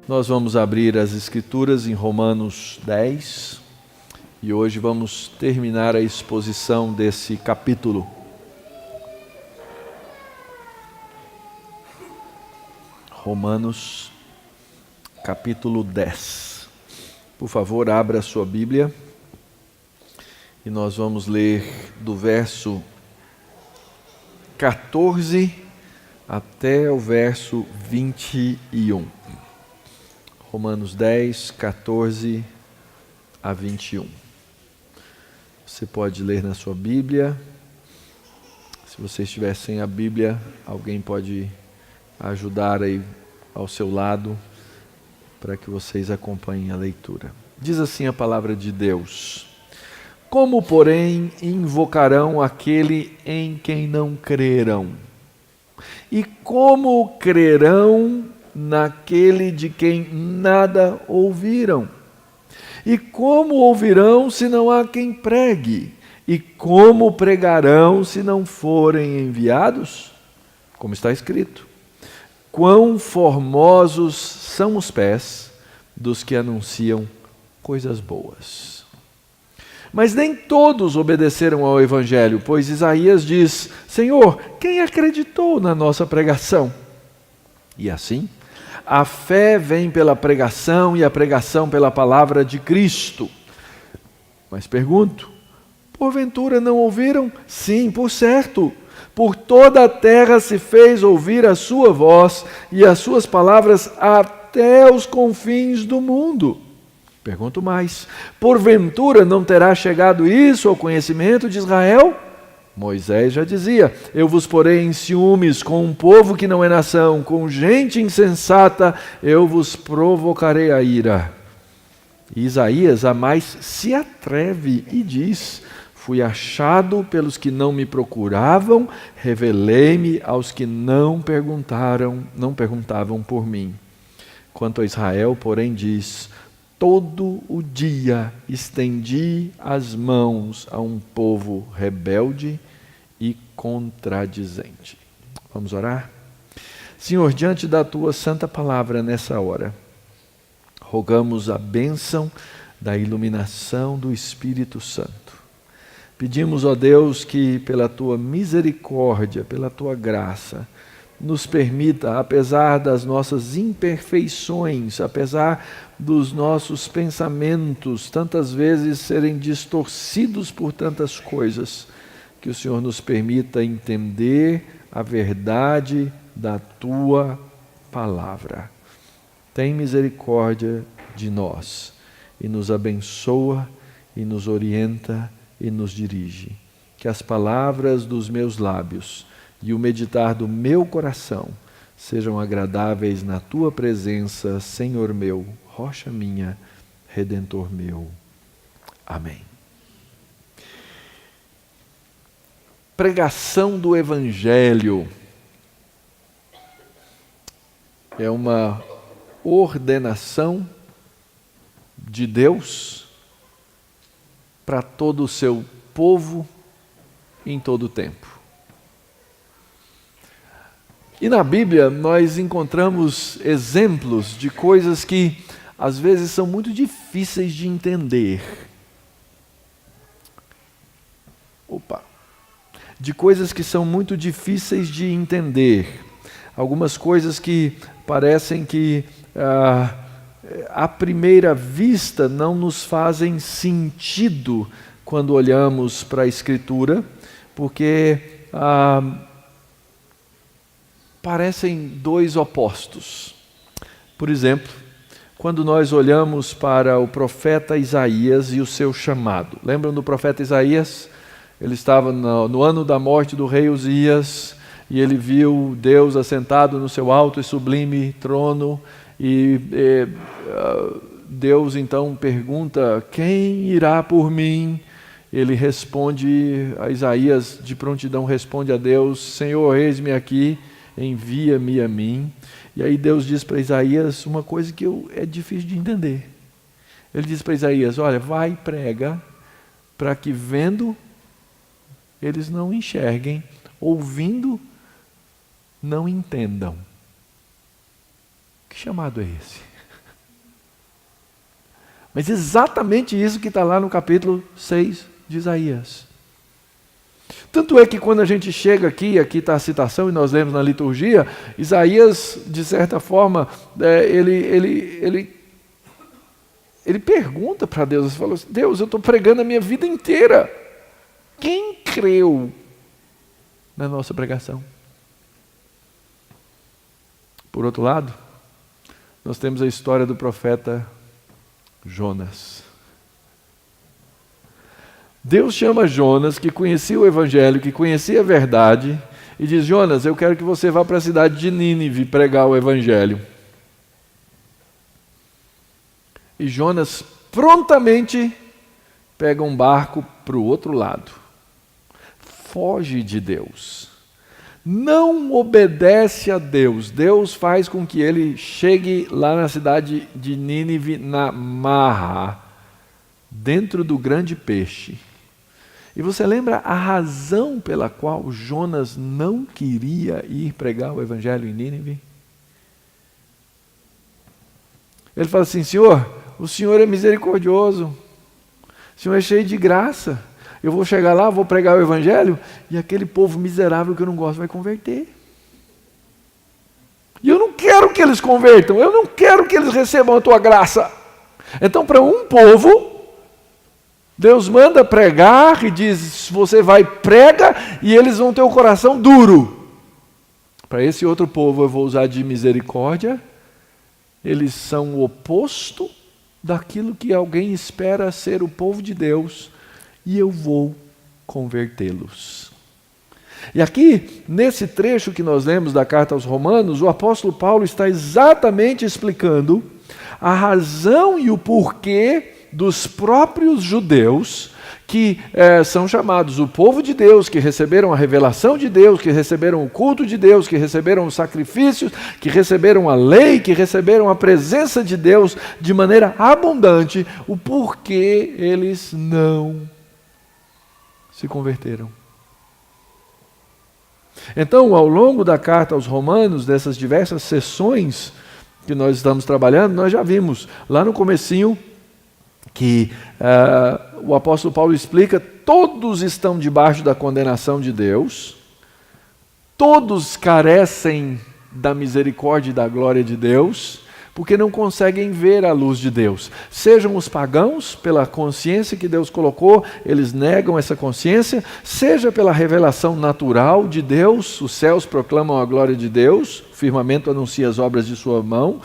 Nós vamos abrir as Escrituras em Romanos 10 e hoje vamos terminar a exposição desse capítulo. Romanos, capítulo 10. Por favor, abra a sua Bíblia e nós vamos ler do verso 14 até o verso 21. Romanos 10, 14 a 21. Você pode ler na sua Bíblia. Se você estiver sem a Bíblia, alguém pode ajudar aí ao seu lado para que vocês acompanhem a leitura. Diz assim a palavra de Deus: Como, porém, invocarão aquele em quem não crerão? E como crerão naquele de quem nada ouviram? E como ouvirão se não há quem pregue? E como pregarão se não forem enviados? Como está escrito: Quão formosos são os pés dos que anunciam coisas boas. Mas nem todos obedeceram ao Evangelho, pois Isaías diz: Senhor, quem acreditou na nossa pregação? E assim, a fé vem pela pregação e a pregação pela palavra de Cristo. Mas pergunto, porventura não ouviram? Sim, por certo. Por toda a terra se fez ouvir a sua voz e as suas palavras até os confins do mundo. Pergunto mais, porventura não terá chegado isso ao conhecimento de Israel? Moisés já dizia: eu vos porei em ciúmes com um povo que não é nação, com gente insensata eu vos provocarei a ira. E Isaías a mais se atreve e diz: fui achado pelos que não me procuravam, revelei-me aos que não perguntavam por mim. Quanto a Israel, porém, diz: todo o dia estendi as mãos a um povo rebelde e contradizente. Vamos orar? Senhor, diante da Tua santa palavra nessa hora, rogamos a bênção da iluminação do Espírito Santo. Pedimos, ó Deus, que pela Tua misericórdia, pela Tua graça, nos permita, apesar das nossas imperfeições, apesar dos nossos pensamentos tantas vezes serem distorcidos por tantas coisas, que o Senhor nos permita entender a verdade da Tua palavra. Tem misericórdia de nós e nos abençoa e nos orienta e nos dirige. Que as palavras dos meus lábios e o meditar do meu coração sejam agradáveis na Tua presença, Senhor meu, rocha minha, Redentor meu. Amém. Pregação do Evangelho é uma ordenação de Deus para todo o seu povo em todo o tempo. E na Bíblia nós encontramos exemplos de coisas que às vezes são muito difíceis de entender. De coisas que são muito difíceis de entender. Algumas coisas que parecem que à primeira vista não nos fazem sentido quando olhamos para a Escritura, porque parecem dois opostos. Por exemplo, quando nós olhamos para o profeta Isaías e o seu chamado. Lembram do profeta Isaías? Ele estava no ano da morte do rei Uzias e ele viu Deus assentado no seu alto e sublime trono e Deus então pergunta: quem irá por mim? Ele responde a Isaías, de prontidão responde a Deus: Senhor, eis-me aqui, envia-me a mim. E aí Deus diz para Isaías uma coisa que é difícil de entender. Ele diz para Isaías: olha, vai e prega, para que vendo eles não enxerguem, ouvindo não entendam. Que chamado é esse? Mas exatamente isso que está lá no capítulo 6 de Isaías. Tanto é que quando a gente chega aqui está a citação e nós lemos na liturgia, Isaías, de certa forma, ele pergunta para Deus, ele fala assim, Deus, eu estou pregando a minha vida inteira. Quem creu na nossa pregação? Por outro lado, nós temos a história do profeta Jonas. Deus chama Jonas, que conhecia o Evangelho, que conhecia a verdade, e diz, Jonas, eu quero que você vá para a cidade de Nínive pregar o Evangelho. E Jonas prontamente pega um barco para o outro lado. Foge de Deus. Não obedece a Deus. Deus faz com que ele chegue lá na cidade de Nínive, na marra, dentro do grande peixe. E você lembra a razão pela qual Jonas não queria ir pregar o Evangelho em Nínive? Ele fala assim, Senhor, o Senhor é misericordioso, o Senhor é cheio de graça, eu vou chegar lá, vou pregar o Evangelho, e aquele povo miserável que eu não gosto vai converter. E eu não quero que eles convertam, eu não quero que eles recebam a tua graça. Então, para um povo, Deus manda pregar e diz, você vai prega e eles vão ter o coração duro. Para esse outro povo eu vou usar de misericórdia, eles são o oposto daquilo que alguém espera ser o povo de Deus e eu vou convertê-los. E aqui, nesse trecho que nós lemos da carta aos Romanos, o apóstolo Paulo está exatamente explicando a razão e o porquê dos próprios judeus, que são chamados o povo de Deus, que receberam a revelação de Deus, que receberam o culto de Deus, que receberam os sacrifícios, que receberam a lei, que receberam a presença de Deus de maneira abundante, o porquê eles não se converteram. Então, ao longo da carta aos Romanos, dessas diversas sessões que nós estamos trabalhando, nós já vimos lá no comecinho que o apóstolo Paulo explica, todos estão debaixo da condenação de Deus, todos carecem da misericórdia e da glória de Deus, porque não conseguem ver a luz de Deus. Sejam os pagãos, pela consciência que Deus colocou, eles negam essa consciência, seja pela revelação natural de Deus, os céus proclamam a glória de Deus, o firmamento anuncia as obras de sua mão,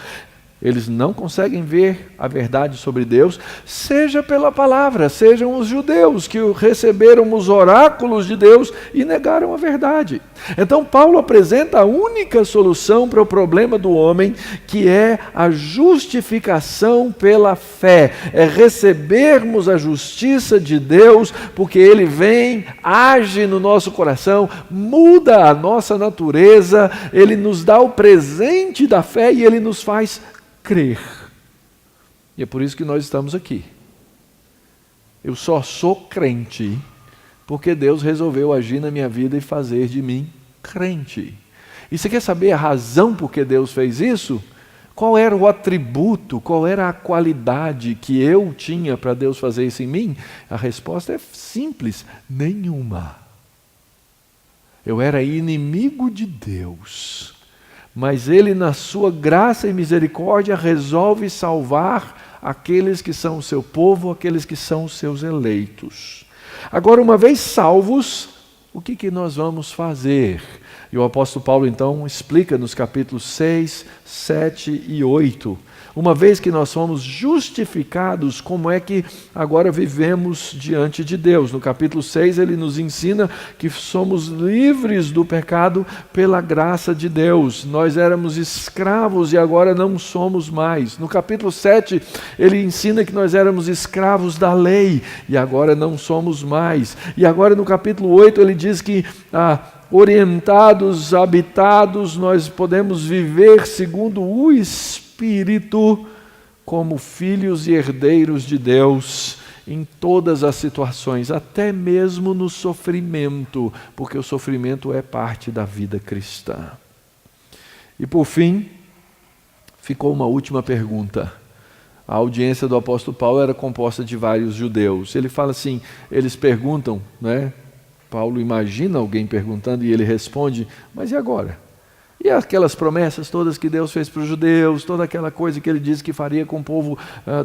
eles não conseguem ver a verdade sobre Deus, seja pela palavra, sejam os judeus que receberam os oráculos de Deus e negaram a verdade. Então Paulo apresenta a única solução para o problema do homem, que é a justificação pela fé, é recebermos a justiça de Deus, porque Ele vem, age no nosso coração, muda a nossa natureza, Ele nos dá o presente da fé e Ele nos faz crer. E é por isso que nós estamos aqui. Eu só sou crente porque Deus resolveu agir na minha vida e fazer de mim crente. E você quer saber a razão por que Deus fez isso? Qual era o atributo, qual era a qualidade que eu tinha para Deus fazer isso em mim? A resposta é simples: nenhuma. Eu era inimigo de Deus. Mas Ele, na sua graça e misericórdia, resolve salvar aqueles que são o seu povo, aqueles que são os seus eleitos. Agora, uma vez salvos, o que nós vamos fazer? E o apóstolo Paulo, então, explica nos capítulos 6, 7 e 8. Uma vez que nós fomos justificados, como é que agora vivemos diante de Deus? No capítulo 6 ele nos ensina que somos livres do pecado pela graça de Deus. Nós éramos escravos e agora não somos mais. No capítulo 7 ele ensina que nós éramos escravos da lei e agora não somos mais. E agora no capítulo 8 ele diz que orientados, habitados, nós podemos viver segundo o Espírito, como filhos e herdeiros de Deus, em todas as situações, até mesmo no sofrimento, porque o sofrimento é parte da vida cristã. E por fim, ficou uma última pergunta: A audiência do apóstolo Paulo era composta de vários judeus. Ele fala assim, eles perguntam, né? Paulo imagina alguém perguntando e ele responde, mas e agora? E aquelas promessas todas que Deus fez para os judeus, toda aquela coisa que ele disse que faria com o povo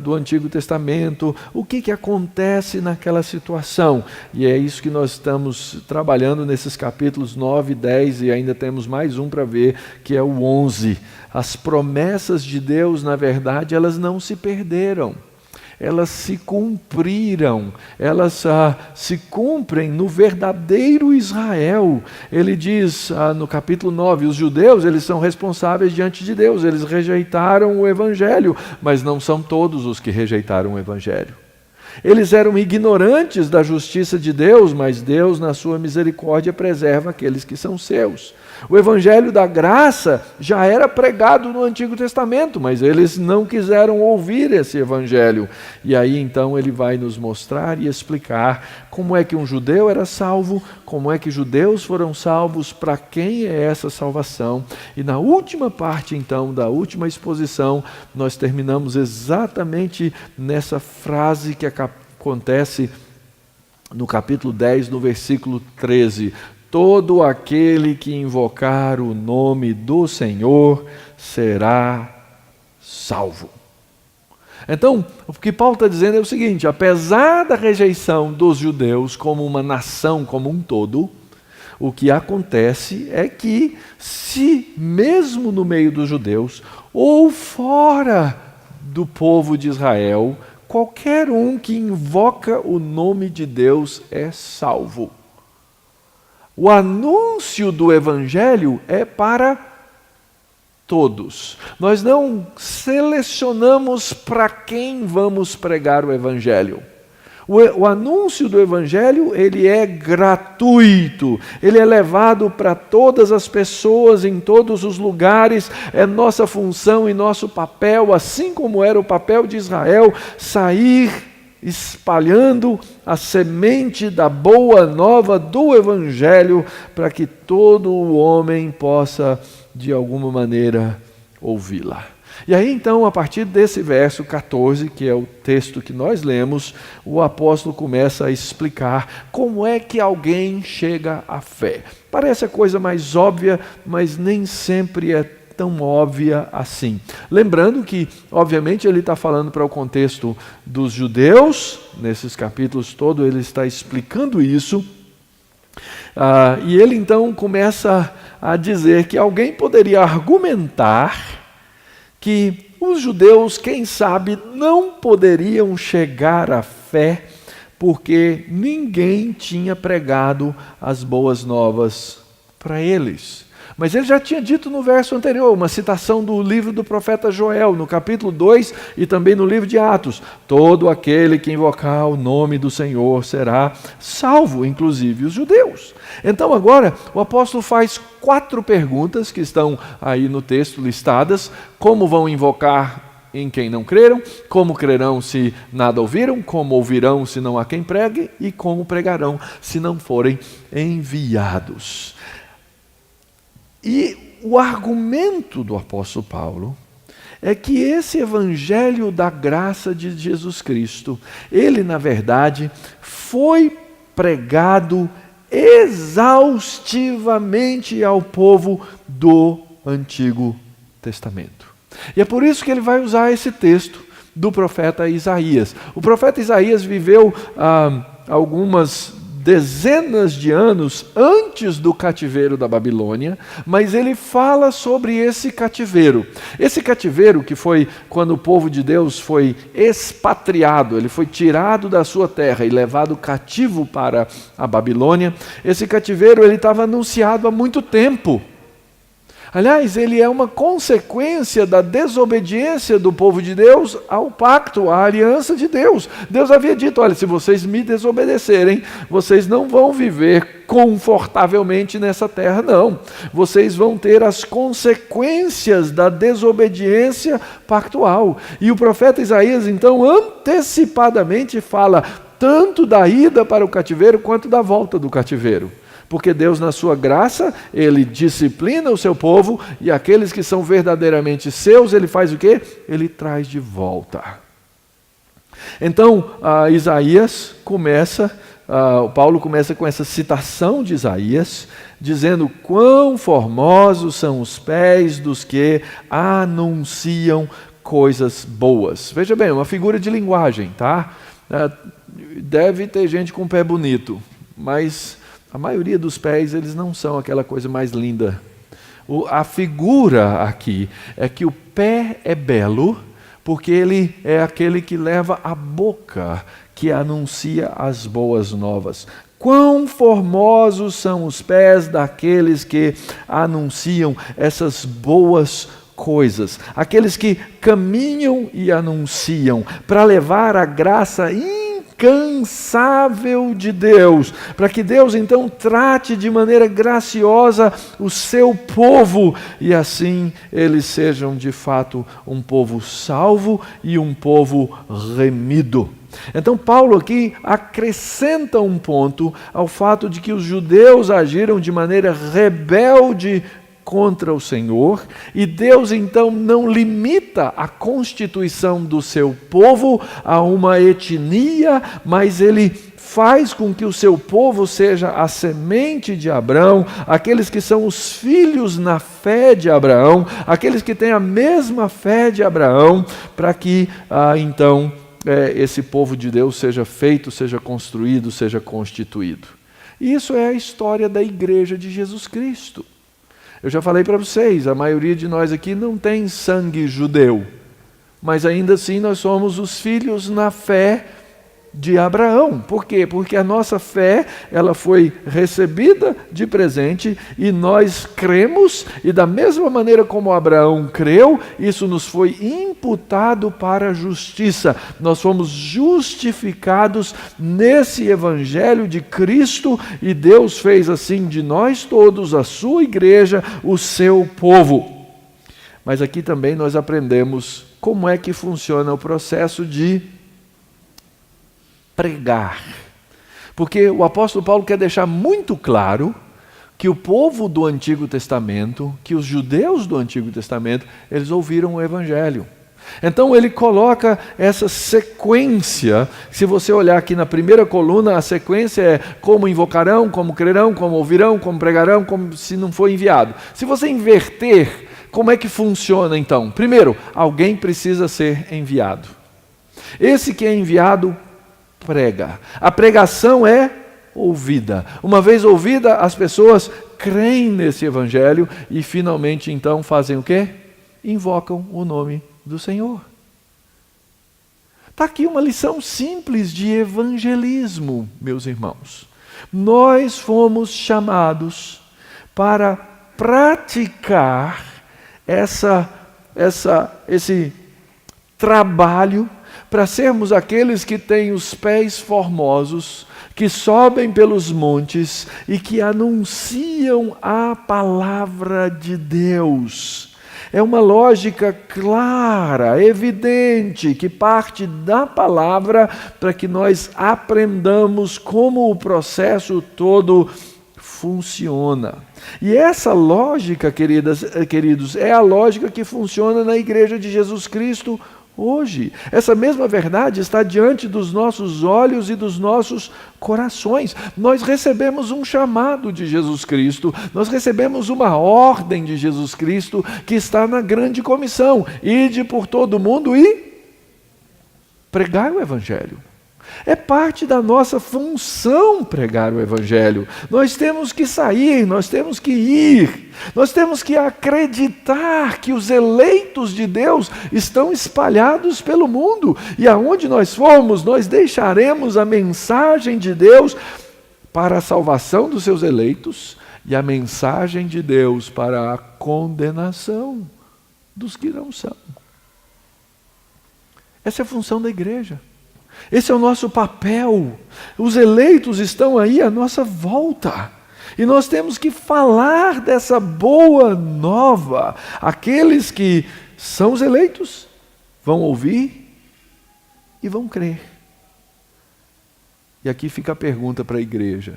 do Antigo Testamento, o que acontece naquela situação? E é isso que nós estamos trabalhando nesses capítulos 9 e 10, e ainda temos mais um para ver, que é o 11. As promessas de Deus, na verdade, elas não se perderam. Elas se cumpriram, elas se cumprem no verdadeiro Israel. Ele diz no capítulo 9, os judeus eles são responsáveis diante de Deus, eles rejeitaram o Evangelho, mas não são todos os que rejeitaram o Evangelho. Eles eram ignorantes da justiça de Deus, mas Deus, na sua misericórdia, preserva aqueles que são seus. O Evangelho da graça já era pregado no Antigo Testamento, mas eles não quiseram ouvir esse Evangelho. E aí então ele vai nos mostrar e explicar como é que um judeu era salvo, como é que judeus foram salvos, para quem é essa salvação. E na última parte então, da última exposição, nós terminamos exatamente nessa frase que acontece no capítulo 10, no versículo 13. Todo aquele que invocar o nome do Senhor será salvo. Então, o que Paulo está dizendo é o seguinte, apesar da rejeição dos judeus como uma nação, como um todo, o que acontece é que, se mesmo no meio dos judeus, ou fora do povo de Israel, qualquer um que invoca o nome de Deus é salvo. O anúncio do Evangelho é para todos. Nós não selecionamos para quem vamos pregar o Evangelho. O anúncio do Evangelho, ele é gratuito, ele é levado para todas as pessoas, em todos os lugares. É nossa função e nosso papel, assim como era o papel de Israel, sair espalhando a semente da boa nova do Evangelho, para que todo o homem possa, de alguma maneira, ouvi-la. E aí então, a partir desse verso 14, que é o texto que nós lemos, o apóstolo começa a explicar como é que alguém chega à fé. Parece a coisa mais óbvia, mas nem sempre é tão óbvia assim. Lembrando que, obviamente, ele está falando para o contexto dos judeus, nesses capítulos todos ele está explicando isso, e ele então começa a dizer que alguém poderia argumentar que os judeus, quem sabe, não poderiam chegar à fé porque ninguém tinha pregado as boas novas para eles. Mas ele já tinha dito no verso anterior, uma citação do livro do profeta Joel, no capítulo 2 e também no livro de Atos. Todo aquele que invocar o nome do Senhor será salvo, inclusive os judeus. Então agora o apóstolo faz 4 perguntas que estão aí no texto listadas. Como vão invocar em quem não creram? Como crerão se nada ouviram? Como ouvirão se não há quem pregue? E como pregarão se não forem enviados? E o argumento do apóstolo Paulo é que esse evangelho da graça de Jesus Cristo, ele na verdade foi pregado exaustivamente ao povo do Antigo Testamento. E é por isso que ele vai usar esse texto do profeta Isaías. O profeta Isaías viveu algumas dezenas de anos antes do cativeiro da Babilônia, mas ele fala sobre esse cativeiro. Esse cativeiro que foi quando o povo de Deus foi expatriado, ele foi tirado da sua terra e levado cativo para a Babilônia. Esse cativeiro ele estava anunciado há muito tempo. Aliás, ele é uma consequência da desobediência do povo de Deus ao pacto, à aliança de Deus. Deus havia dito, olha, se vocês me desobedecerem, vocês não vão viver confortavelmente nessa terra, não. Vocês vão ter as consequências da desobediência pactual. E o profeta Isaías, então, antecipadamente fala tanto da ida para o cativeiro quanto da volta do cativeiro. Porque Deus, na sua graça, ele disciplina o seu povo e aqueles que são verdadeiramente seus, ele faz o quê? Ele traz de volta. Então, Isaías começa, Paulo começa com essa citação de Isaías, dizendo quão formosos são os pés dos que anunciam coisas boas. Veja bem, uma figura de linguagem, tá? Deve ter gente com pé bonito, mas a maioria dos pés, eles não são aquela coisa mais linda. A figura aqui é que o pé é belo, porque ele é aquele que leva a boca, que anuncia as boas novas. Quão formosos são os pés daqueles que anunciam essas boas coisas, aqueles que caminham e anunciam para levar a graça incansável de Deus, para que Deus então trate de maneira graciosa o seu povo e assim eles sejam de fato um povo salvo e um povo remido. Então Paulo aqui acrescenta um ponto ao fato de que os judeus agiram de maneira rebelde contra o Senhor, e Deus então não limita a constituição do seu povo a uma etnia, mas Ele faz com que o seu povo seja a semente de Abraão, aqueles que são os filhos na fé de Abraão, aqueles que têm a mesma fé de Abraão, para que então esse povo de Deus seja feito, seja construído, seja constituído. E isso é a história da igreja de Jesus Cristo. Eu já falei para vocês, a maioria de nós aqui não tem sangue judeu, mas ainda assim nós somos os filhos na fé de Abraão. Por quê? Porque a nossa fé, ela foi recebida de presente e nós cremos, e da mesma maneira como Abraão creu, isso nos foi imputado para a justiça. Nós fomos justificados nesse evangelho de Cristo e Deus fez assim de nós todos, a sua igreja, o seu povo. Mas aqui também nós aprendemos como é que funciona o processo de pregar. Porque o apóstolo Paulo quer deixar muito claro que o povo do Antigo Testamento, que os judeus do Antigo Testamento, eles ouviram o Evangelho. Então ele coloca essa sequência. Se você olhar aqui na primeira coluna, a sequência é como invocarão, como crerão, como ouvirão, como pregarão, como se não for enviado. Se você inverter, como é que funciona então? Primeiro, alguém precisa ser enviado. Esse que é enviado prega. A pregação é ouvida. Uma vez ouvida, as pessoas creem nesse evangelho e finalmente então fazem o quê? Invocam o nome do Senhor. Está aqui uma lição simples de evangelismo, meus irmãos. Nós fomos chamados para praticar esse trabalho, para sermos aqueles que têm os pés formosos, que sobem pelos montes e que anunciam a palavra de Deus. É uma lógica clara, evidente, que parte da palavra para que nós aprendamos como o processo todo funciona. E essa lógica, queridos, é a lógica que funciona na igreja de Jesus Cristo hoje. Essa mesma verdade está diante dos nossos olhos e dos nossos corações. Nós recebemos um chamado de Jesus Cristo, nós recebemos uma ordem de Jesus Cristo que está na grande comissão: ide por todo o mundo e pregai o Evangelho. É parte da nossa função pregar o Evangelho. Nós temos que sair, nós temos que ir, nós temos que acreditar que os eleitos de Deus estão espalhados pelo mundo. E aonde nós formos, nós deixaremos a mensagem de Deus para a salvação dos seus eleitos e a mensagem de Deus para a condenação dos que não são. Essa é a função da igreja. Esse é o nosso papel. Os eleitos estão aí à nossa volta. E nós temos que falar dessa boa nova. Aqueles que são os eleitos vão ouvir e vão crer. E aqui fica a pergunta para a igreja.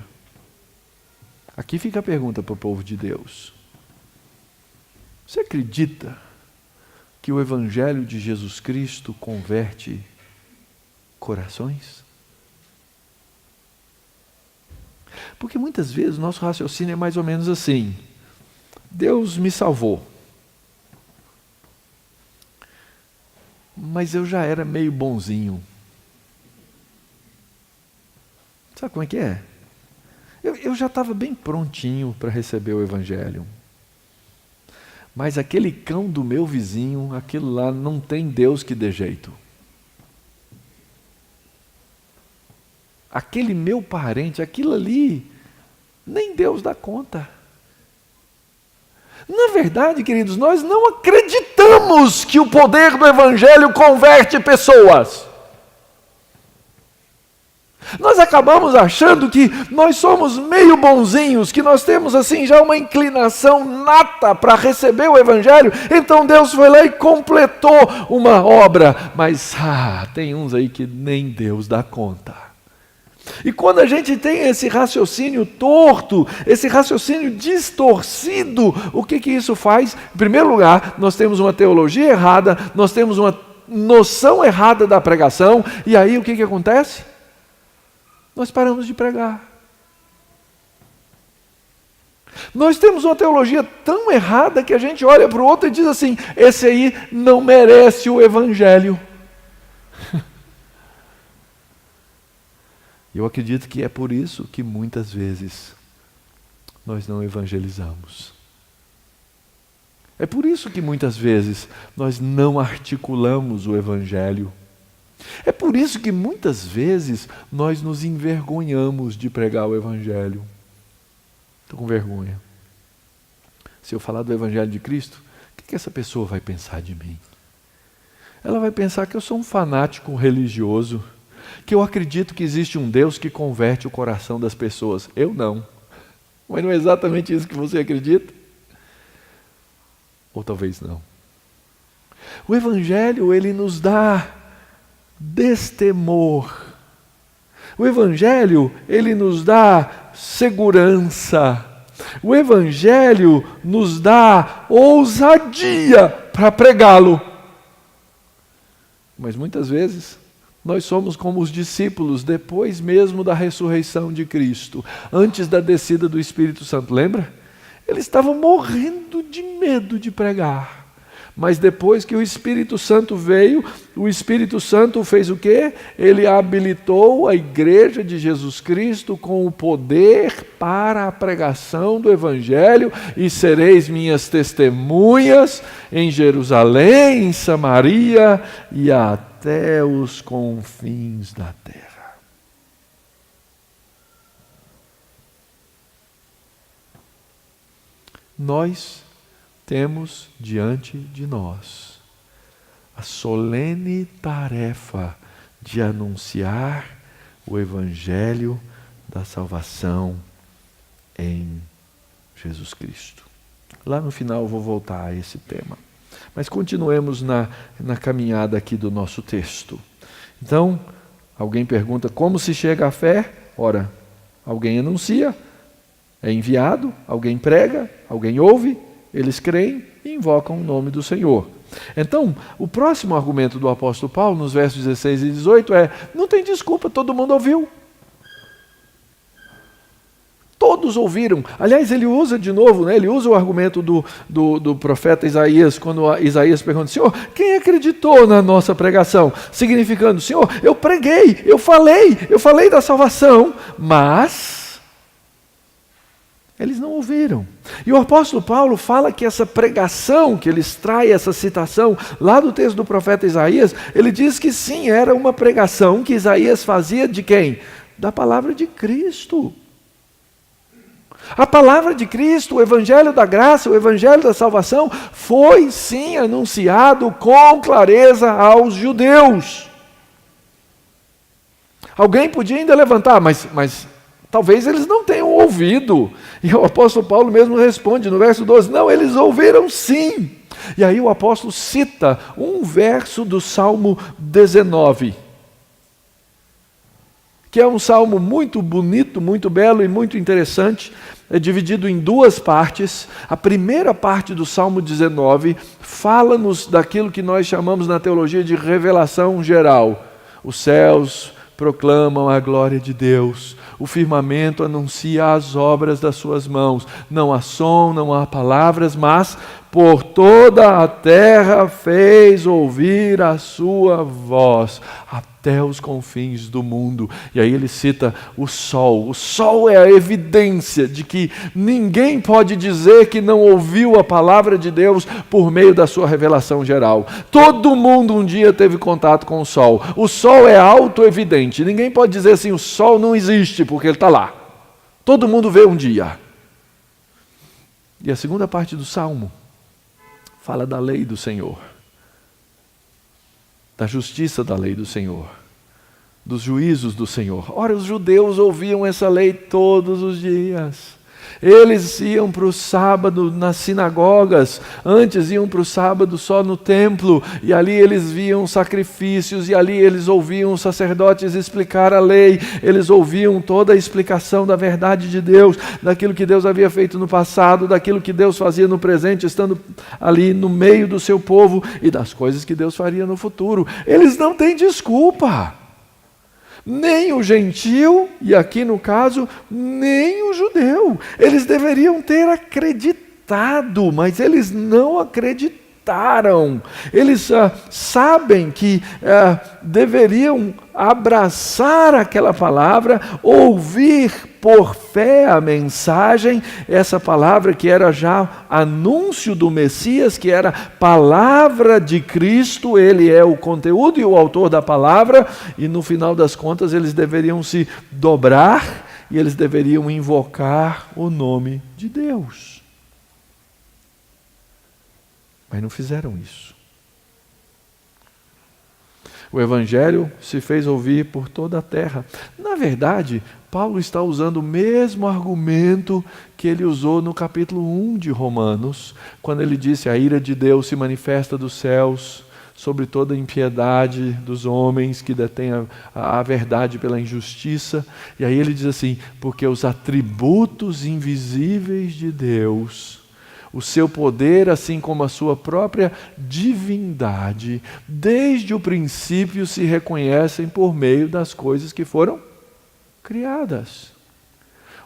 Aqui fica a pergunta para o povo de Deus. Você acredita que o Evangelho de Jesus Cristo converte corações? Porque muitas vezes o nosso raciocínio é mais ou menos assim: Deus me salvou, mas eu já era meio bonzinho. Sabe como é que é? Eu já estava bem prontinho para receber o Evangelho. Mas aquele cão do meu vizinho, aquilo lá não tem Deus que dê jeito. Aquele meu parente, aquilo ali, nem Deus dá conta. Na verdade, queridos, nós não acreditamos que o poder do Evangelho converte pessoas. Nós acabamos achando que nós somos meio bonzinhos, que nós temos assim já uma inclinação nata para receber o Evangelho, então Deus foi lá e completou uma obra, mas tem uns aí que nem Deus dá conta. E quando a gente tem esse raciocínio torto, esse raciocínio distorcido, o que isso faz? Em primeiro lugar, nós temos uma teologia errada, nós temos uma noção errada da pregação, e aí o que acontece? Nós paramos de pregar. Nós temos uma teologia tão errada que a gente olha para o outro e diz assim: esse aí não merece o Evangelho. Eu acredito que é por isso que muitas vezes nós não evangelizamos. É por isso que muitas vezes nós não articulamos o Evangelho. É por isso que muitas vezes nós nos envergonhamos de pregar o Evangelho. Estou com vergonha. Se eu falar do Evangelho de Cristo, o que essa pessoa vai pensar de mim? Ela vai pensar que eu sou um fanático religioso, que eu acredito que existe um Deus que converte o coração das pessoas. Eu não. Mas não é exatamente isso que você acredita? Ou talvez não. O Evangelho, ele nos dá destemor. O Evangelho, ele nos dá segurança. O Evangelho nos dá ousadia para pregá-lo. Mas muitas vezes nós somos como os discípulos depois mesmo da ressurreição de Cristo, antes da descida do Espírito Santo, lembra? Eles estavam morrendo de medo de pregar. Mas depois que o Espírito Santo veio, o Espírito Santo fez o quê? Ele habilitou a igreja de Jesus Cristo com o poder para a pregação do Evangelho, e sereis minhas testemunhas em Jerusalém, em Samaria e até os confins da terra. Nós temos diante de nós a solene tarefa de anunciar o Evangelho da salvação em Jesus Cristo. Lá no final eu vou voltar a esse tema. Mas continuemos na caminhada aqui do nosso texto. Então, alguém pergunta como se chega à fé? Ora, alguém anuncia, é enviado, alguém prega, alguém ouve, eles creem e invocam o nome do Senhor. Então, o próximo argumento do apóstolo Paulo, nos versos 16 e 18, é: não tem desculpa, todo mundo ouviu. Todos ouviram. Aliás, ele usa de novo, ele usa o argumento do profeta Isaías, quando Isaías pergunta: Senhor, quem acreditou na nossa pregação? Significando: Senhor, eu preguei, eu falei da salvação, mas eles não ouviram. E o apóstolo Paulo fala que essa pregação, que ele extrai essa citação lá do texto do profeta Isaías, ele diz que sim, era uma pregação que Isaías fazia de quem? Da palavra de Cristo. A palavra de Cristo, o Evangelho da graça, o Evangelho da salvação, foi sim anunciado com clareza aos judeus. Alguém podia ainda levantar, mas talvez eles não tenham ouvido. E o apóstolo Paulo mesmo responde no verso 12, não, eles ouviram sim. E aí o apóstolo cita um verso do Salmo 19, que é um salmo muito bonito, muito belo e muito interessante. É dividido em duas partes. A primeira parte do Salmo 19 fala-nos daquilo que nós chamamos na teologia de revelação geral. Os céus proclamam a glória de Deus, o firmamento anuncia as obras das suas mãos. Não há som, não há palavras, mas por toda a terra fez ouvir a sua voz, até os confins do mundo. E aí ele cita o sol. O sol é a evidência de que ninguém pode dizer que não ouviu a palavra de Deus por meio da sua revelação geral. Todo mundo um dia teve contato com o sol. O sol é autoevidente. Ninguém pode dizer assim, o sol não existe, porque ele está lá. Todo mundo vê um dia. E a segunda parte do Salmo fala da lei do Senhor, da justiça da lei do Senhor, dos juízos do Senhor. Ora, os judeus ouviam essa lei todos os dias. Eles iam para o sábado nas sinagogas, antes iam para o sábado só no templo, e ali eles viam sacrifícios, e ali eles ouviam os sacerdotes explicar a lei, eles ouviam toda a explicação da verdade de Deus, daquilo que Deus havia feito no passado, daquilo que Deus fazia no presente, estando ali no meio do seu povo, e das coisas que Deus faria no futuro. Eles não têm desculpa. Nem o gentil, e aqui no caso, nem o judeu. Eles deveriam ter acreditado, mas eles não acreditaram. Eles sabem que deveriam abraçar aquela palavra, ouvir por fé a mensagem, essa palavra que era já anúncio do Messias, que era palavra de Cristo, ele é o conteúdo e o autor da palavra, e no final das contas eles deveriam se dobrar e eles deveriam invocar o nome de Deus. Mas não fizeram isso. O Evangelho se fez ouvir por toda a terra. Na verdade, Paulo está usando o mesmo argumento que ele usou no capítulo 1 de Romanos, quando ele disse: a ira de Deus se manifesta dos céus sobre toda a impiedade dos homens que detêm a verdade pela injustiça. E aí ele diz assim: porque os atributos invisíveis de Deus, o seu poder, assim como a sua própria divindade, desde o princípio se reconhecem por meio das coisas que foram criadas.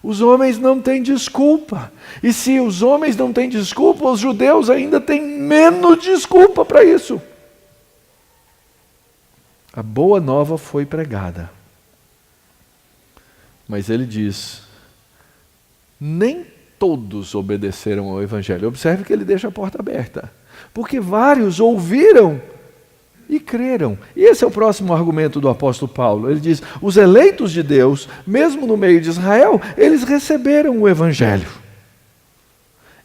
Os homens não têm desculpa. E se os homens não têm desculpa, os judeus ainda têm menos desculpa para isso. A boa nova foi pregada. Mas ele diz: nem todos obedeceram ao Evangelho. Observe que ele deixa a porta aberta. Porque vários ouviram e creram. E esse é o próximo argumento do apóstolo Paulo. Ele diz: os eleitos de Deus, mesmo no meio de Israel, eles receberam o Evangelho.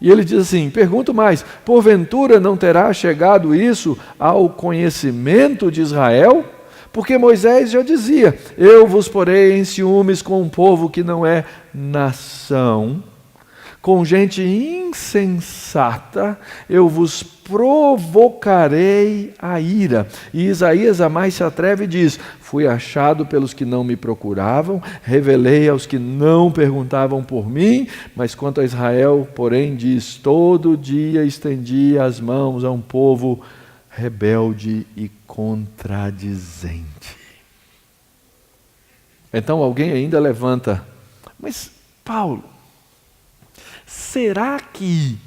E ele diz assim, pergunto mais: porventura não terá chegado isso ao conhecimento de Israel? Porque Moisés já dizia: eu vos porei em ciúmes com um povo que não é nação, com gente insensata, eu vos provocarei a ira. E Isaías a mais se atreve e diz: fui achado pelos que não me procuravam, revelei aos que não perguntavam por mim, mas quanto a Israel, porém, diz: todo dia estendia as mãos a um povo rebelde e contradizente. Então alguém ainda levanta: mas Paulo, será que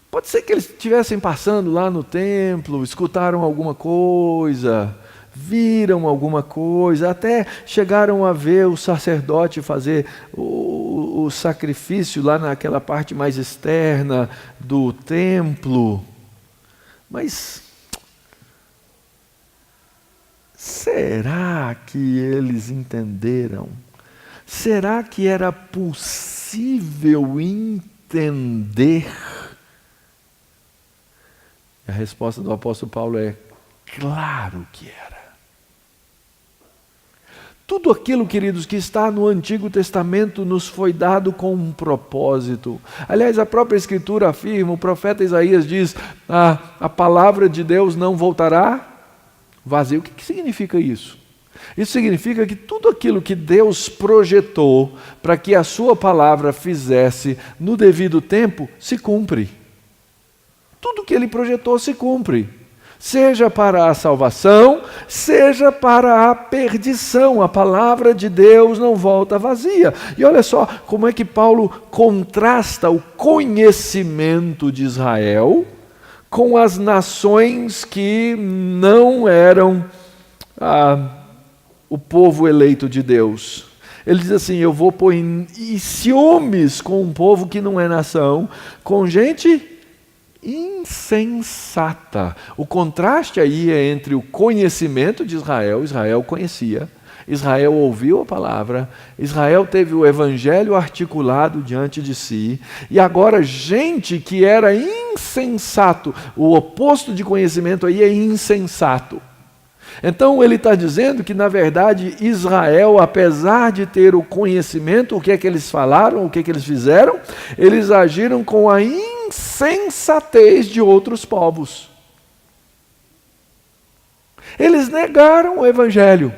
pode ser que eles estivessem passando lá no templo, escutaram alguma coisa, viram alguma coisa, até chegaram a ver o sacerdote fazer o sacrifício lá naquela parte mais externa do templo, mas será que eles entenderam? Será que era possível entender? A resposta do apóstolo Paulo é: claro que era. Tudo aquilo, queridos, que está no Antigo Testamento nos foi dado com um propósito. Aliás, a própria Escritura afirma, o profeta Isaías diz: a palavra de Deus não voltará vazia. O que significa isso? Isso significa que tudo aquilo que Deus projetou para que a sua palavra fizesse no devido tempo, se cumpre. Tudo que Ele projetou se cumpre. seja para a salvação, seja para a perdição. A palavra de Deus não volta vazia. E olha só como é que Paulo contrasta o conhecimento de Israel com as nações que não eram o povo eleito de Deus. Ele diz assim: eu vou pôr em ciúmes com um povo que não é nação, com gente insensata. O contraste aí é entre o conhecimento de Israel. Israel conhecia, Israel ouviu a palavra, Israel teve o evangelho articulado diante de si, e agora gente que era insensato. O oposto de conhecimento aí é insensato. Então ele está dizendo que, na verdade, Israel, apesar de ter o conhecimento, o que é que eles falaram, o que é que eles fizeram? Eles agiram com a insensatez de outros povos. Eles negaram o evangelho.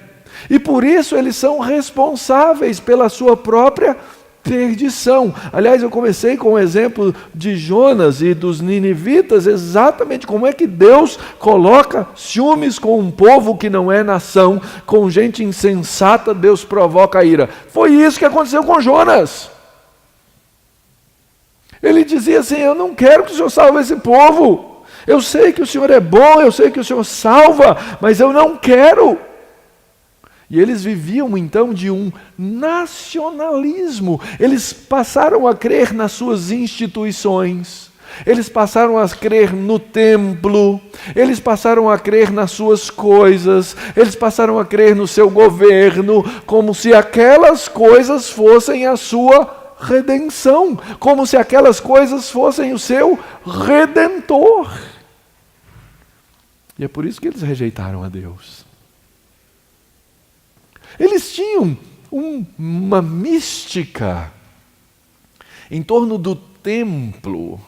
E por isso eles são responsáveis pela sua própria perdição. Aliás, eu comecei com o exemplo de Jonas e dos ninivitas, exatamente como é que Deus coloca ciúmes com um povo que não é nação, com gente insensata, Deus provoca a ira. Foi isso que aconteceu com Jonas. Ele dizia assim: eu não quero que o Senhor salve esse povo. Eu sei que o Senhor é bom, eu sei que o Senhor salva, mas eu não quero. E eles viviam então de um nacionalismo. Eles passaram a crer nas suas instituições, eles passaram a crer no templo, eles passaram a crer nas suas coisas, eles passaram a crer no seu governo, como se aquelas coisas fossem a sua redenção, como se aquelas coisas fossem o seu redentor. E é por isso que eles rejeitaram a Deus. Eles tinham uma mística em torno do templo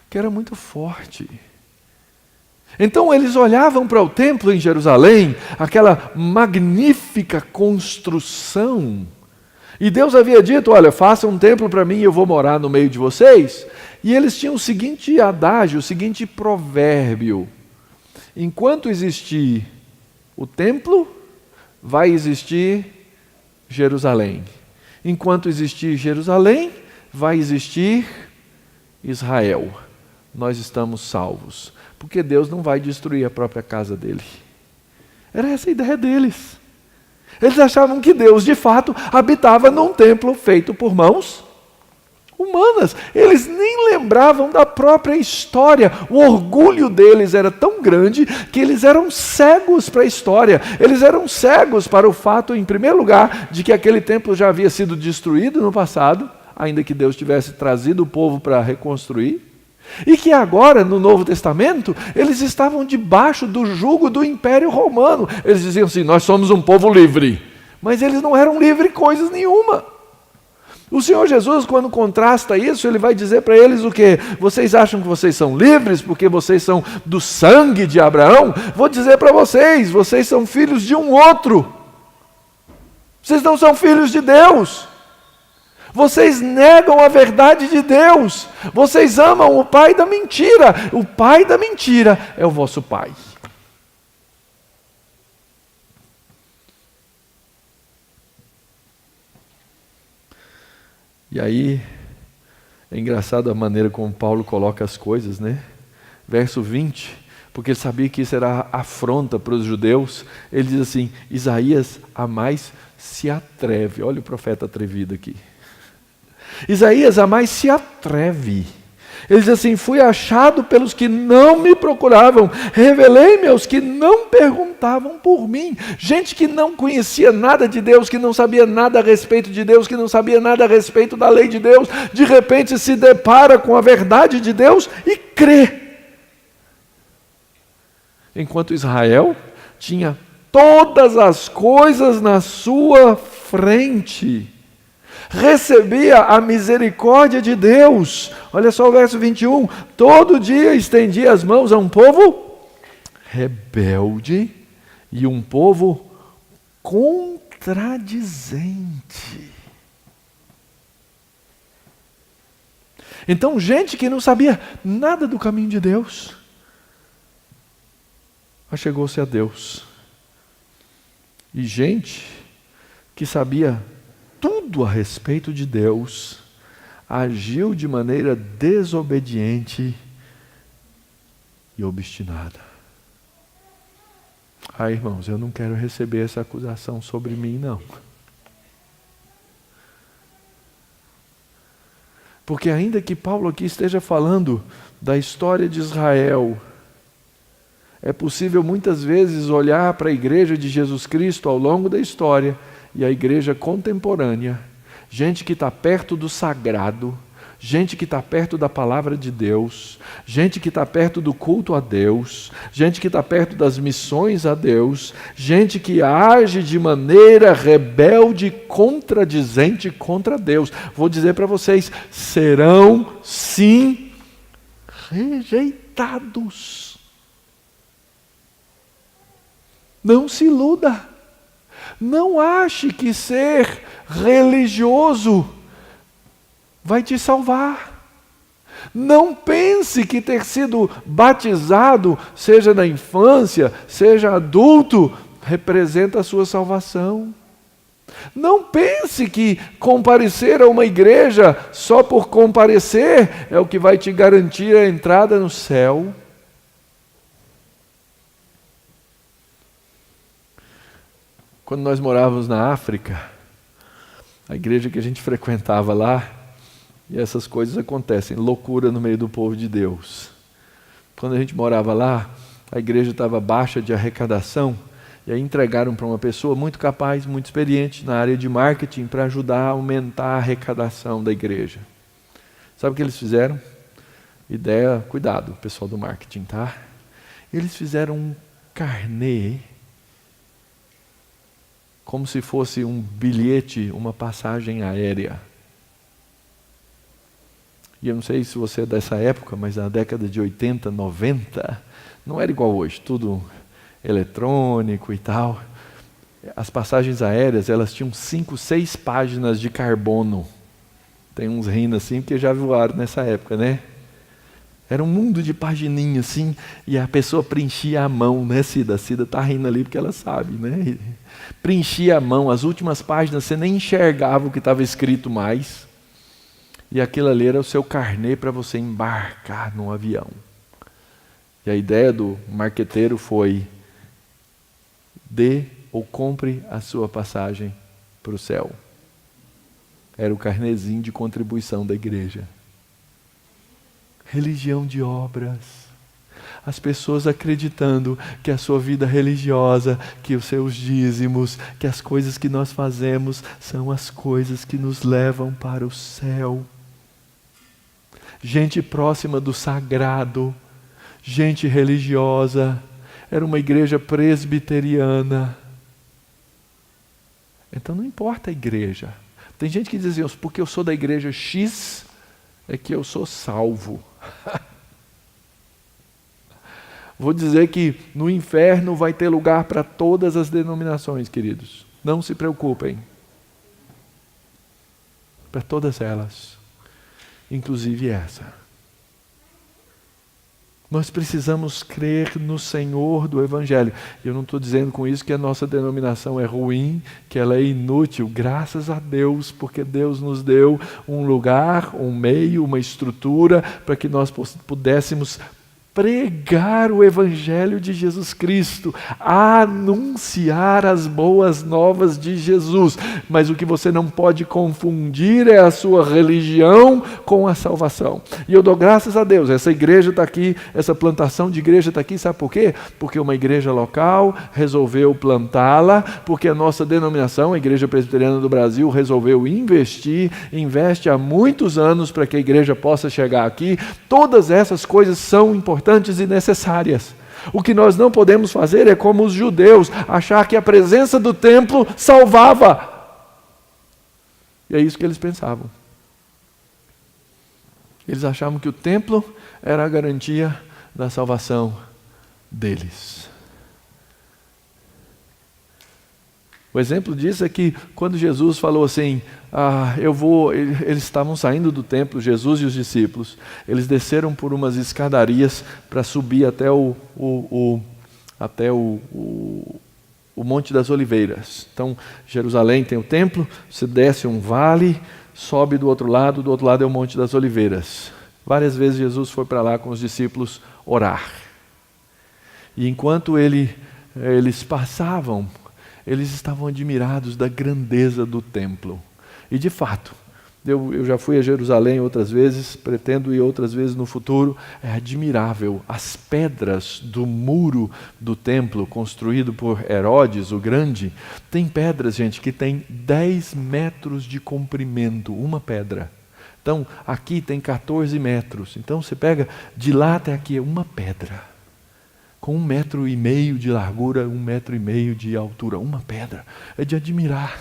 que era muito forte. Então eles olhavam para o templo em Jerusalém, aquela magnífica construção, e Deus havia dito: olha, faça um templo para mim e eu vou morar no meio de vocês. E eles tinham o seguinte adágio, o seguinte provérbio: enquanto existir o templo, vai existir Jerusalém. Enquanto existir Jerusalém, vai existir Israel. Nós estamos salvos, porque Deus não vai destruir a própria casa dele. Era essa a ideia deles. Eles achavam que Deus, de fato, habitava num templo feito por mãos humanas. Eles nem lembravam da própria história. O orgulho deles era tão grande que eles eram cegos para a história. Eles eram cegos para o fato, em primeiro lugar, de que aquele templo já havia sido destruído no passado, ainda que Deus tivesse trazido o povo para reconstruir, e que agora, no Novo Testamento, eles estavam debaixo do jugo do Império Romano. Eles diziam assim: nós somos um povo livre. Mas eles não eram livres coisas nenhuma. O Senhor Jesus, quando contrasta isso, ele vai dizer para eles o quê? Vocês acham que vocês são livres porque vocês são do sangue de Abraão? Vou dizer para vocês, vocês são filhos de um outro. Vocês não são filhos de Deus. Vocês negam a verdade de Deus. Vocês amam o pai da mentira. O pai da mentira é o vosso pai. E aí, é engraçado a maneira como Paulo coloca as coisas, né? Verso 20, porque ele sabia que isso era afronta para os judeus. Ele diz assim: Isaías a mais se atreve. Olha o profeta atrevido aqui. Isaías a mais se atreve. Ele diz assim: fui achado pelos que não me procuravam, revelei-me aos que não perguntavam por mim. Gente que não conhecia nada de Deus, que não sabia nada a respeito de Deus, que não sabia nada a respeito da lei de Deus, de repente se depara com a verdade de Deus e crê. Enquanto Israel tinha todas as coisas na sua frente, recebia a misericórdia de Deus. Olha só o verso 21. Todo dia estendia as mãos a um povo rebelde e um povo contradizente. Então, gente que não sabia nada do caminho de Deus, achegou-se a Deus. E gente que sabia tudo a respeito de Deus, agiu de maneira desobediente e obstinada. Irmãos, eu não quero receber essa acusação sobre mim, não. Porque ainda que Paulo aqui esteja falando da história de Israel, é possível muitas vezes olhar para a igreja de Jesus Cristo ao longo da história e a igreja contemporânea, gente que está perto do sagrado, gente que está perto da palavra de Deus, gente que está perto do culto a Deus, gente que está perto das missões a Deus, gente que age de maneira rebelde, contradizente contra Deus. Vou dizer para vocês, serão sim rejeitados. Não se iluda. Não ache que ser religioso vai te salvar. Não pense que ter sido batizado, seja na infância, seja adulto, representa a sua salvação. Não pense que comparecer a uma igreja só por comparecer é o que vai te garantir a entrada no céu. Quando nós morávamos na África, a igreja que a gente frequentava lá, e essas coisas acontecem, loucura no meio do povo de Deus. Quando a gente morava lá, a igreja estava baixa de arrecadação, e aí entregaram para uma pessoa muito capaz, muito experiente na área de marketing para ajudar a aumentar a arrecadação da igreja. Sabe o que eles fizeram? Ideia, cuidado, pessoal do marketing, tá? Eles fizeram um carnê, como se fosse um bilhete, uma passagem aérea. E eu não sei se você é dessa época, mas na década de 80, 90, não era igual hoje, tudo eletrônico e tal. As passagens aéreas, elas tinham 5, 6 páginas de carbono. Tem uns rindo assim, porque já voaram nessa época, né? Era um mundo de pagininha assim, e a pessoa preenchia a mão, né, Cida? A Cida está rindo ali porque ela sabe, né? Preenchia a mão, as últimas páginas você nem enxergava o que estava escrito mais. E aquilo ali era o seu carnê para você embarcar num avião. E a ideia do marqueteiro foi: dê ou compre a sua passagem para o céu. Era o carnezinho de contribuição da igreja. Religião de obras. As pessoas acreditando que a sua vida religiosa, que os seus dízimos, que as coisas que nós fazemos são as coisas que nos levam para o céu. Gente próxima do sagrado, gente religiosa. Era uma igreja presbiteriana. Então não importa a igreja. Tem gente que diz assim, porque eu sou da igreja X, é que eu sou salvo. Vou dizer que no inferno vai ter lugar para todas as denominações, queridos. Não se preocupem. Para todas elas. Inclusive essa. Nós precisamos crer no Senhor do Evangelho. Eu não estou dizendo com isso que a nossa denominação é ruim, que ela é inútil. Graças a Deus, porque Deus nos deu um lugar, um meio, uma estrutura para que nós pudéssemos pregar o Evangelho de Jesus Cristo, anunciar as boas novas de Jesus. Mas o que você não pode confundir é a sua religião com a salvação. E eu dou graças a Deus, essa igreja está aqui, essa plantação de igreja está aqui, sabe por quê? Porque uma igreja local resolveu plantá-la, porque a nossa denominação, a Igreja Presbiteriana do Brasil, resolveu investir, investe há muitos anos para que a igreja possa chegar aqui. Todas essas coisas são importantes e necessárias. O que nós não podemos fazer é como os judeus, achar que a presença do templo salvava. E é isso que eles pensavam. Eles achavam que o templo era a garantia da salvação deles. O exemplo disso é que quando Jesus falou assim, eles estavam saindo do templo, Jesus e os discípulos, eles desceram por umas escadarias para subir até o até o Monte das Oliveiras. Então, Jerusalém tem o templo, você desce um vale, sobe do outro lado é o Monte das Oliveiras. Várias vezes Jesus foi para lá com os discípulos orar. E enquanto eles passavam, eles estavam admirados da grandeza do templo. E de fato, eu já fui a Jerusalém outras vezes, pretendo ir outras vezes no futuro. É admirável. As pedras do muro do templo, construído por Herodes o Grande, tem pedras, gente, que tem 10 metros de comprimento, uma pedra. Então, aqui tem 14 metros. Então, você pega de lá até aqui, é uma pedra. Com 1,5 metro de largura, 1,5 metro de altura. Uma pedra. É de admirar.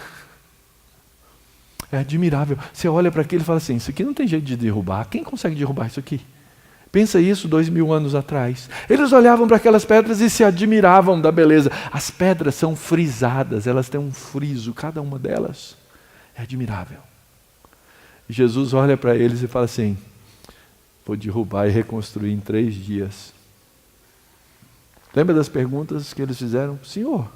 É admirável. Você olha para aquilo e fala assim, isso aqui não tem jeito de derrubar. Quem consegue derrubar isso aqui? Pensa isso 2000 anos atrás. Eles olhavam para aquelas pedras e se admiravam da beleza. As pedras são frisadas, elas têm um friso, cada uma delas. É admirável. E Jesus olha para eles e fala assim, vou derrubar e reconstruir em 3 dias. Lembra das perguntas que eles fizeram? Senhor,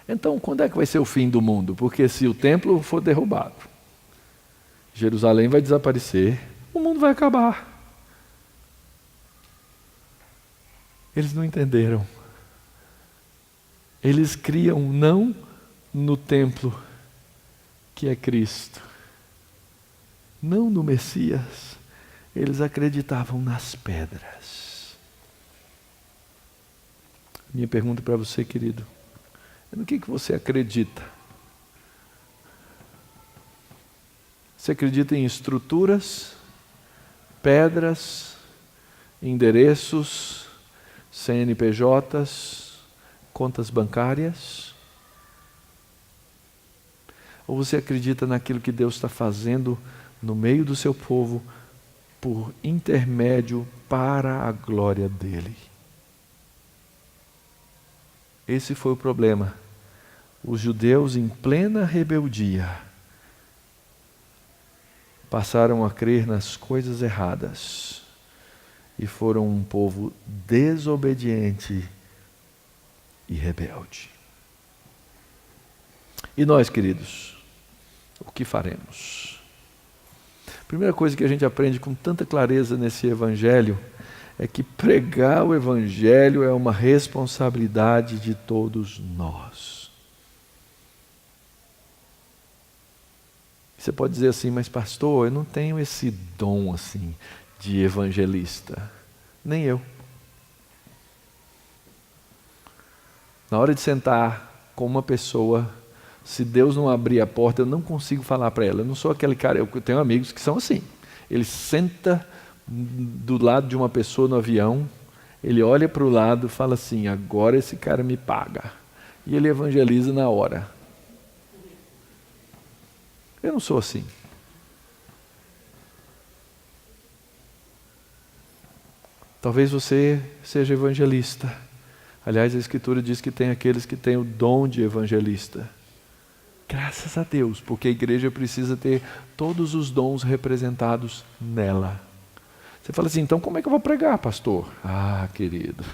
então quando é que vai ser o fim do mundo? Porque se o templo for derrubado, Jerusalém vai desaparecer, o mundo vai acabar. Eles não entenderam. Eles criam não no templo, que é Cristo, não no Messias. Eles acreditavam nas pedras. Minha pergunta para você, querido, é no que você acredita? Você acredita em estruturas, pedras, endereços, CNPJs, contas bancárias? Ou você acredita naquilo que Deus está fazendo no meio do seu povo por intermédio para a glória dele? Esse foi o problema. Os judeus, em plena rebeldia, passaram a crer nas coisas erradas e foram um povo desobediente e rebelde. E nós, queridos, o que faremos? A primeira coisa que a gente aprende com tanta clareza nesse evangelho é que pregar o evangelho é uma responsabilidade de todos nós. Você pode dizer assim, mas pastor, eu não tenho esse dom assim de evangelista. Nem eu. Na hora de sentar com uma pessoa, se Deus não abrir a porta, eu não consigo falar para ela. Eu não sou aquele cara, eu tenho amigos que são assim. Ele senta do lado de uma pessoa no avião, ele olha para o lado e fala assim, agora esse cara me paga. E ele evangeliza na hora. Eu não sou assim. Talvez você seja evangelista. Aliás, a Escritura diz que tem aqueles que têm o dom de evangelista. Graças a Deus, porque a igreja precisa ter todos os dons representados nela. Você fala assim, então como é que eu vou pregar, pastor? Ah, querido,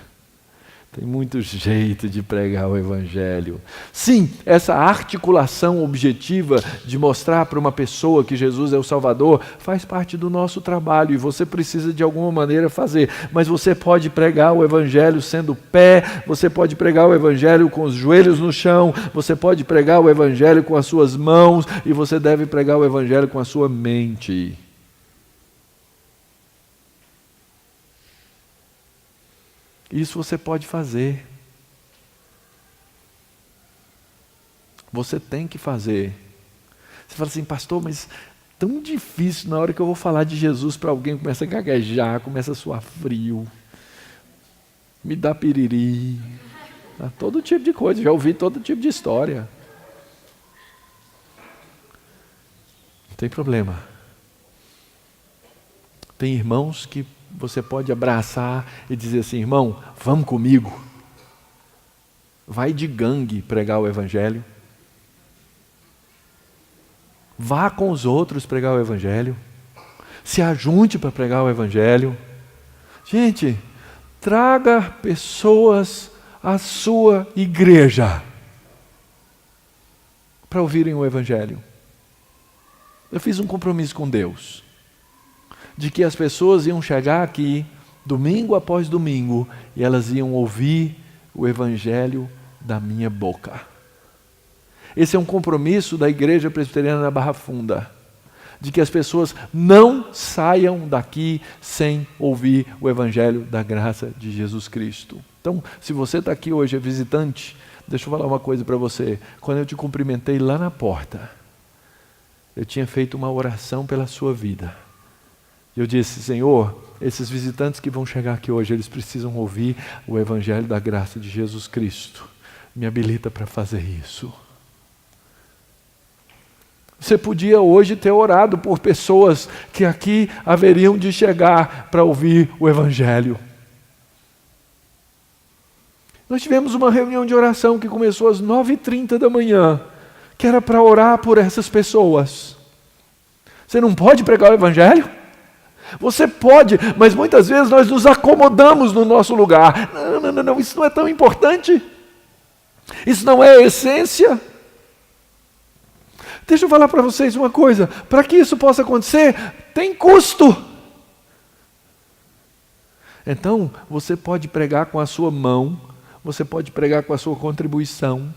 tem muito jeito de pregar o evangelho. Sim, essa articulação objetiva de mostrar para uma pessoa que Jesus é o Salvador faz parte do nosso trabalho e você precisa de alguma maneira fazer. Mas você pode pregar o evangelho sendo pé, você pode pregar o evangelho com os joelhos no chão, você pode pregar o evangelho com as suas mãos e você deve pregar o evangelho com a sua mente. Isso você pode fazer. Você tem que fazer. Você fala assim, pastor, mas tão difícil na hora que eu vou falar de Jesus para alguém, começa a gaguejar, começa a suar frio, me dá piriri, todo tipo de coisa, já ouvi todo tipo de história. Não tem problema. Tem irmãos que você pode abraçar e dizer assim, irmão, vamos comigo. Vai de gangue pregar o evangelho. Vá com os outros pregar o evangelho. Se ajunte para pregar o evangelho. Gente, traga pessoas à sua igreja para ouvirem o Evangelho. Eu fiz um compromisso com Deus, de que as pessoas iam chegar aqui, domingo após domingo, e elas iam ouvir o Evangelho da minha boca. Esse é um compromisso da Igreja Presbiteriana da Barra Funda, de que as pessoas não saiam daqui sem ouvir o Evangelho da graça de Jesus Cristo. Então, se você está aqui hoje, é visitante, deixa eu falar uma coisa para você. Quando eu te cumprimentei lá na porta, eu tinha feito uma oração pela sua vida. Eu disse: Senhor, esses visitantes que vão chegar aqui hoje, eles precisam ouvir o Evangelho da graça de Jesus Cristo. Me habilita para fazer isso. Você podia hoje ter orado por pessoas que aqui haveriam de chegar para ouvir o Evangelho. Nós tivemos uma reunião de oração que começou às 9h30 da manhã, que era para orar por essas pessoas. Você não pode pregar o Evangelho? Você pode, mas muitas vezes nós nos acomodamos no nosso lugar. Não, isso não é tão importante. Isso não é a essência. Deixa eu falar para vocês uma coisa. Para que isso possa acontecer, tem custo. Então, você pode pregar com a sua mão, você pode pregar com a sua contribuição.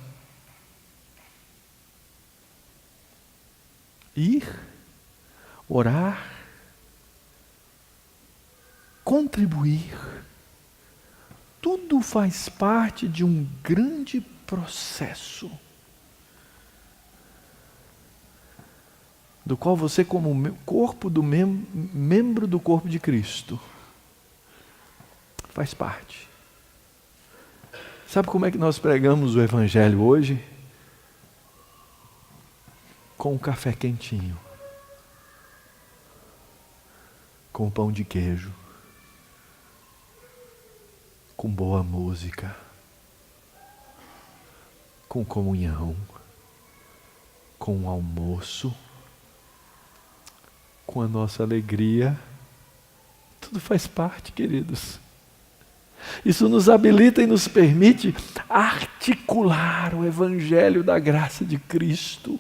Ir, orar, contribuir. Tudo faz parte de um grande processo, do qual você, como corpo do membro do corpo de Cristo, faz parte. Sabe como é que nós pregamos o Evangelho hoje? Com um café quentinho, com pão de queijo, com boa música, com comunhão, com um almoço, com a nossa alegria. Tudo faz parte, queridos. Isso nos habilita e nos permite articular o Evangelho da graça de Cristo.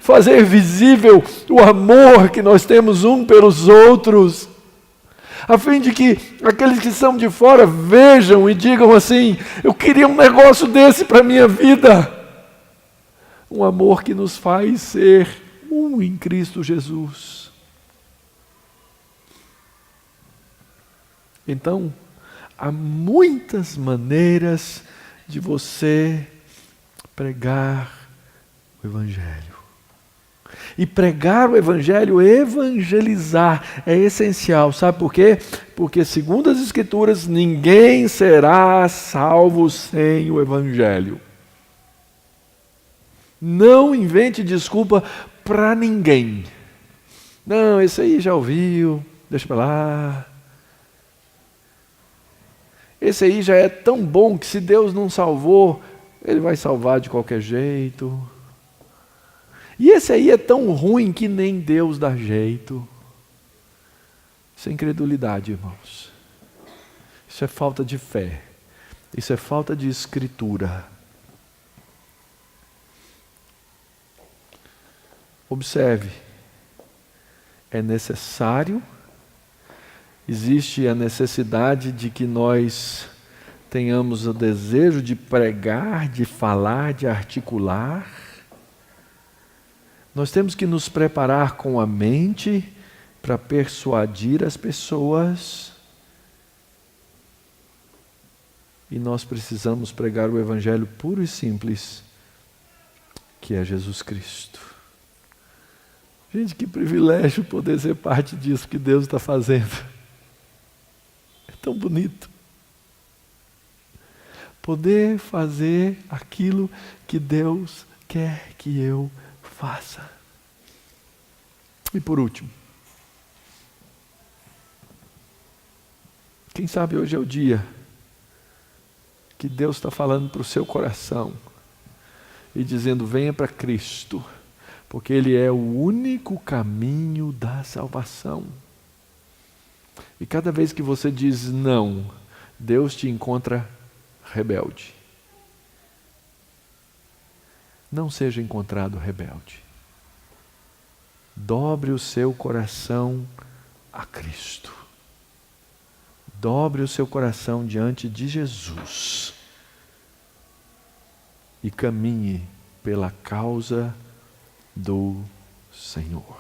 Fazer visível o amor que nós temos um pelos outros, a fim de que aqueles que são de fora vejam e digam assim: eu queria um negócio desse para a minha vida. Um amor que nos faz ser um em Cristo Jesus. Então, há muitas maneiras de você pregar o Evangelho. E pregar o Evangelho, evangelizar, é essencial. Sabe por quê? Porque, segundo as Escrituras, ninguém será salvo sem o Evangelho. Não invente desculpa para ninguém. Não, esse aí já ouviu, deixa para lá. Esse aí já é tão bom que se Deus não salvou, Ele vai salvar de qualquer jeito. E esse aí é tão ruim que nem Deus dá jeito. Isso é incredulidade, irmãos. Isso é falta de fé. Isso é falta de escritura. Observe, é necessário, existe a necessidade de que nós tenhamos o desejo de pregar, de falar, de articular. Nós temos que nos preparar com a mente para persuadir as pessoas. E nós precisamos pregar o Evangelho puro e simples, que é Jesus Cristo. Gente, que privilégio poder ser parte disso que Deus está fazendo. É tão bonito. Poder fazer aquilo que Deus quer que eu faça. E por último, quem sabe hoje é o dia que Deus está falando para o seu coração e dizendo: venha para Cristo, porque Ele é o único caminho da salvação. E cada vez que você diz não, Deus te encontra rebelde. Não seja encontrado rebelde. Dobre o seu coração a Cristo. Dobre o seu coração diante de Jesus. E caminhe pela causa do Senhor.